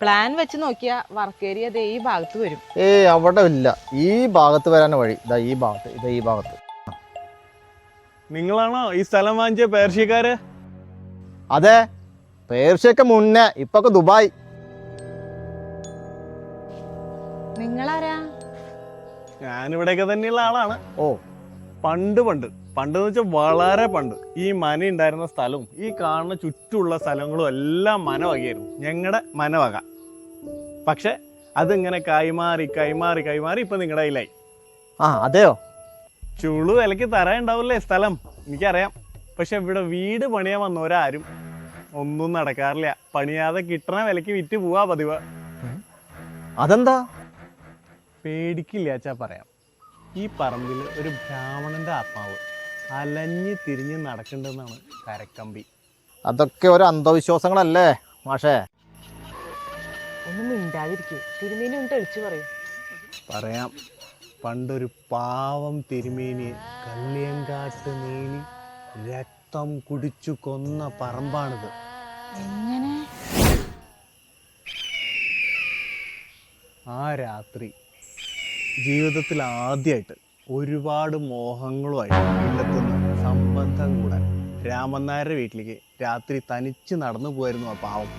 Plan വെച്ച് നോക്കിയാ work area ദേ ഈ ഭാഗത്ത് വരും. അവിടെ ഇല്ല, ഈ ഭാഗത്ത് വരാൻ വഴി ഇതാ ഈ ഭാഗത്ത്, ഇതാ ഈ ഭാഗത്ത്. നിങ്ങളാണോ ഈ സ്ഥലം വാങ്ങിച്ച പേർഷ്യക്കാര്? അതെ, പേർഷ്യക്ക് മുന്നേ, ഇപ്പൊക്കെ ദുബായ്. നിങ്ങളാരാ? ഞാനിവിടെയൊക്കെ തന്നെയുള്ള ആളാണ്. ഓ, പണ്ടെന്ന് വെച്ചാൽ വളരെ പണ്ട് ഈ മന ഉണ്ടായിരുന്ന സ്ഥലവും ഈ കാണുന്ന ചുറ്റുമുള്ള സ്ഥലങ്ങളും എല്ലാം മനവകയായിരുന്നു, ഞങ്ങളുടെ മനവക. പക്ഷെ അതിങ്ങനെ കൈമാറി ഇപ്പൊ നിങ്ങളുടെ കയ്യിലായി. അതെയോ? ചുളു വിലക്ക് തരാനുണ്ടാവില്ലേ സ്ഥലം, എനിക്കറിയാം. പക്ഷെ ഇവിടെ വീട് പണിയാൻ വന്നവരാരും ഒന്നും നടക്കാറില്ല. പണിയാതെ കിട്ടണ വിലക്ക് വിറ്റ് പോവാ പതിവ്. അതെന്താ? പേടിക്കില്ല അച്ഛാ, പറയാം. ഈ പറമ്പിൽ ഒരു ബ്രാഹ്മണന്റെ ആത്മാവ് അലഞ്ഞ് തിരിഞ്ഞ് നടക്കണ്ടെന്നാണ് കരക്കമ്പി. അതൊക്കെ ഒരു അന്ധവിശ്വാസങ്ങളല്ലേ മാഷേ? ഒന്നും മിണ്ടാതിരിക്കൂ, തിരുമേനി ഒന്ന് തെളിച്ചു പറയൂ. പറയാം. പണ്ടൊരു പാവം തിരുമേനി കള്ളിയങ്കാട്ട് നീനി രക്തം കുടിച്ചു കൊന്ന പറമ്പാണിത്. എങ്ങനെ? ആ രാത്രി ജീവിതത്തിൽ ആദ്യമായിട്ട് ഒരുപാട് മോഹങ്ങളുമായിട്ട് ഇല്ലത്തുനിന്ന് സംബന്ധം കൂടാൻ രാമൻ നായരുടെ വീട്ടിലേക്ക് രാത്രി തനിച്ച് നടന്നു പോയിരുന്നു ആ പാവം.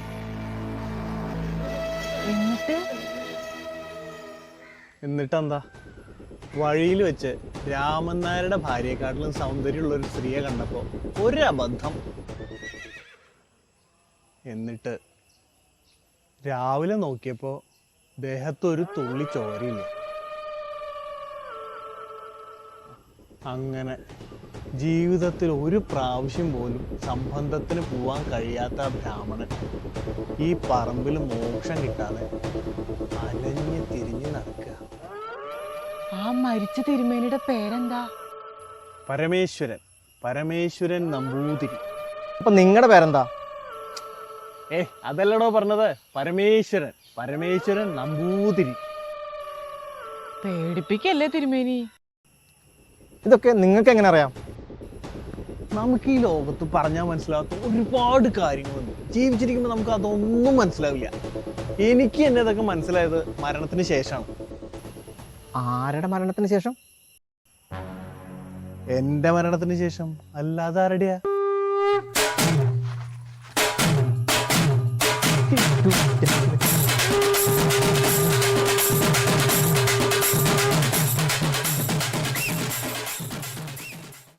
എന്നിട്ടെന്താ, വഴിയിൽ വെച്ച് രാമൻ നായരുടെ ഭാര്യയെക്കാട്ടിലും സൗന്ദര്യമുള്ള ഒരു സ്ത്രീയെ കണ്ടപ്പോൾ ഒരു അബദ്ധം. എന്നിട്ട് രാവിലെ നോക്കിയപ്പോൾ ദേഹത്തൊരു തുള്ളി ചോരയില്ല. അങ്ങനെ ജീവിതത്തിൽ ഒരു പ്രാവശ്യം പോലും സംബന്ധത്തിന് പോവാൻ കഴിയാത്ത ബ്രാഹ്മണൻ ഈ പറമ്പിൽ മോക്ഷം കിട്ടാതെ അലഞ്ഞ് തിരിഞ്ഞ് നടക്കുക. ആ മരിച്ച തിരുമേനിയുടെ പേരെന്താ? പരമേശ്വരൻ നമ്പൂതിരി. അപ്പൊ നിങ്ങളുടെ പേരെന്താ? അതല്ലടോ പറഞ്ഞത്, പരമേശ്വരൻ നമ്പൂതിരി. പേടിപ്പിക്കല്ലേ തിരുമേനി. ഇതൊക്കെ നിങ്ങൾക്ക് എങ്ങനെ അറിയാം? നമുക്ക് ഈ ലോകത്ത് പറഞ്ഞാൽ മനസ്സിലാത്ത ഒരുപാട് കാര്യങ്ങളുണ്ട്. ജീവിച്ചിരിക്കുമ്പോൾ നമുക്ക് അതൊന്നും മനസ്സിലാവില്ല. എനിക്ക് എന്നെ ഇതൊക്കെ മനസ്സിലായത് മരണത്തിന് ശേഷമാണ്. ആരുടെ മരണത്തിന് ശേഷം? എന്റെ മരണത്തിന് ശേഷം. അല്ലാതെ ആരുടെയാ?